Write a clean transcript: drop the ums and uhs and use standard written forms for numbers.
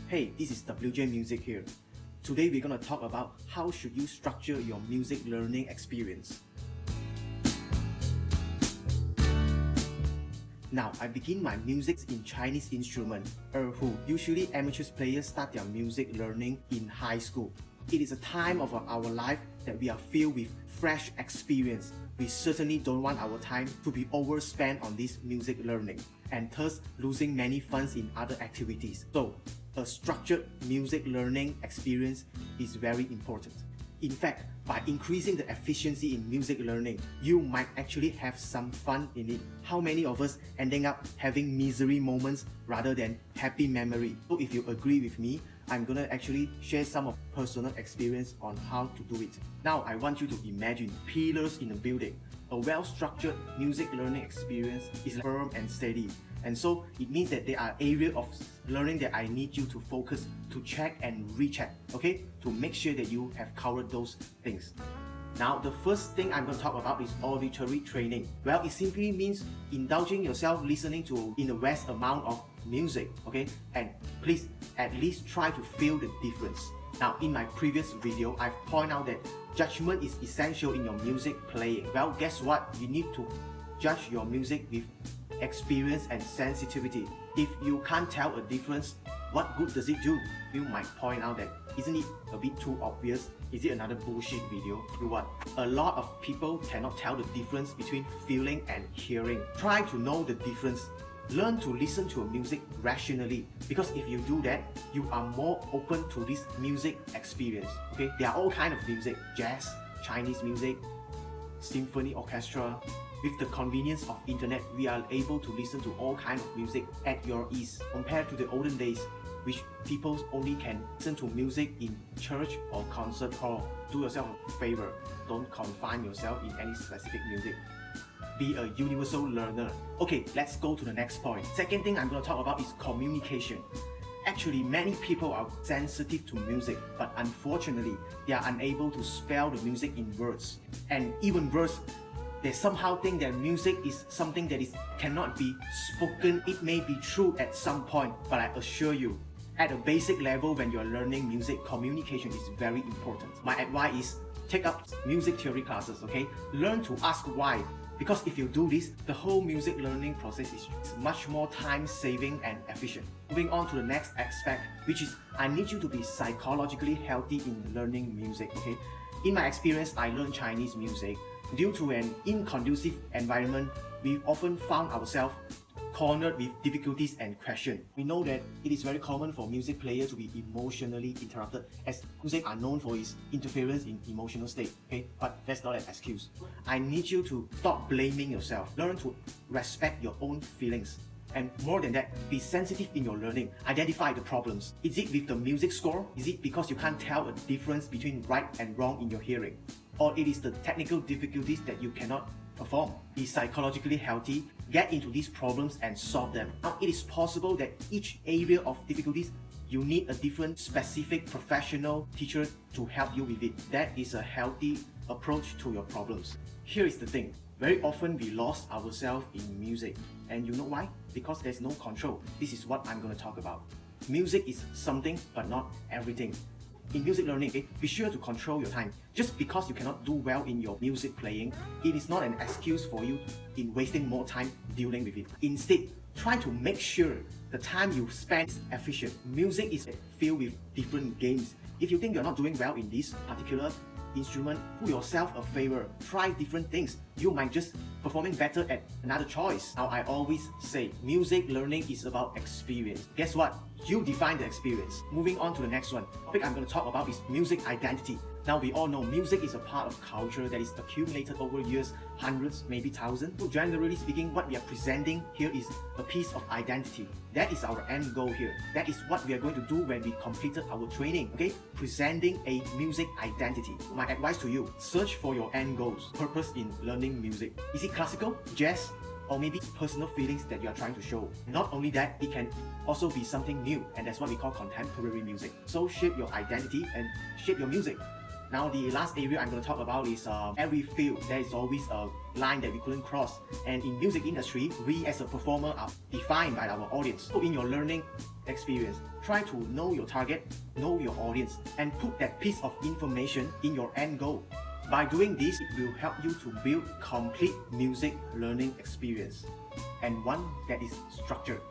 Hey, this is WJ Music here. Today we're going to talk about how should you structure your music learning experience. Now, I begin my music in Chinese instrument, erhu. Usually amateur players start their music learning in high school. It is a time of our life that we are filled with fresh experience. We certainly don't want our time to be overspent on this music learning and thus losing many funds in other activities. So, a structured music learning experience is very important. In fact, by increasing the efficiency in music learning, you might actually have some fun in it. How many of us ending up having misery moments rather than happy memory? So if you agree with me, I'm gonna actually share some of personal experience on how to do it. Now I want you to imagine pillars in a building. A well-structured music learning experience is firm and steady. And so it means that there are areas of learning that I need you to focus, to check and recheck, okay? To make sure that you have covered those things. Now, the first thing I'm going to talk about is auditory training. Well, it simply means indulging yourself listening to in a vast amount of music, okay? And please, at least try to feel the difference. Now, in my previous video, I've pointed out that judgment is essential in your music playing. Well, guess what? You need to judge your music with experience and sensitivity. If you can't tell a difference, what good does it do? You might point out that, isn't it a bit too obvious? Is it another bullshit video? You what? A lot of people cannot tell the difference between feeling and hearing. Try to know the difference. Learn to listen to a music rationally, because if you do that, you are more open to this music experience. Okay, there are all kinds of music: jazz, Chinese music, symphony orchestra. With the convenience of internet, we are able to listen to all kinds of music at your ease, compared to the olden days, which people only can listen to music in church or concert hall. Do yourself a favor, don't confine yourself in any specific music. Be a universal learner. Okay, let's go to the next point. Second thing I'm going to talk about is communication. Actually, many people are sensitive to music, but unfortunately, they are unable to spell the music in words. And even worse, they somehow think that music is something that cannot be spoken. It may be true at some point, but I assure you, at a basic level, when you're learning music, communication is very important. My advice is take up music theory classes, okay? Learn to ask why. Because if you do this, the whole music learning process is much more time-saving and efficient. Moving on to the next aspect, which is I need you to be psychologically healthy in learning music, okay? In my experience, I learned Chinese music. Due to an inconducive environment, we often found ourselves cornered with difficulties and questions. We know that it is very common for music players to be emotionally interrupted, as music are known for its interference in emotional state, okay? But that's not an excuse. I need you to stop blaming yourself. Learn to respect your own feelings. And more than that, be sensitive in your learning. Identify the problems. Is it with the music score? Is it because you can't tell a difference between right and wrong in your hearing? Or it is the technical difficulties that you cannot perform? Be psychologically healthy, get into these problems and solve them. Now, it is possible that each area of difficulties, you need a different specific professional teacher to help you with it. That is a healthy approach to your problems. Here is the thing. Very often we lost ourselves in music. And you know why? Because there's no control. This is what I'm going to talk about. Music is something, but not everything. In music learning, okay, be sure to control your time. Just because you cannot do well in your music playing, it is not an excuse for you in wasting more time dealing with it. Instead, try to make sure the time you spend is efficient. Music is filled with different games. If you think you're not doing well in this particular instrument, do yourself a favor. Try different things. You might just performing better at another choice. Now, I always say music learning is about experience. Guess what? You define the experience. Moving on to the next one. The topic I'm going to talk about is music identity. Now, we all know music is a part of culture that is accumulated over years, hundreds, maybe thousands. So generally speaking, what we are presenting here is a piece of identity. That is our end goal here. That is what we are going to do when we completed our training, okay? Presenting a music identity. My advice to you, search for your end goals, purpose in learning music. Is it classical, jazz, or maybe personal feelings that you are trying to show? Not only that, it can also be something new, and that's what we call contemporary music. So shape your identity and shape your music. Now the last area I'm going to talk about is every field there is always a line that we couldn't cross, and in music industry we as a performer are defined by our audience. So in your learning experience, try to know your target, know your audience, and put that piece of information in your end goal. By doing this, it will help you to build complete music learning experience, and one that is structured.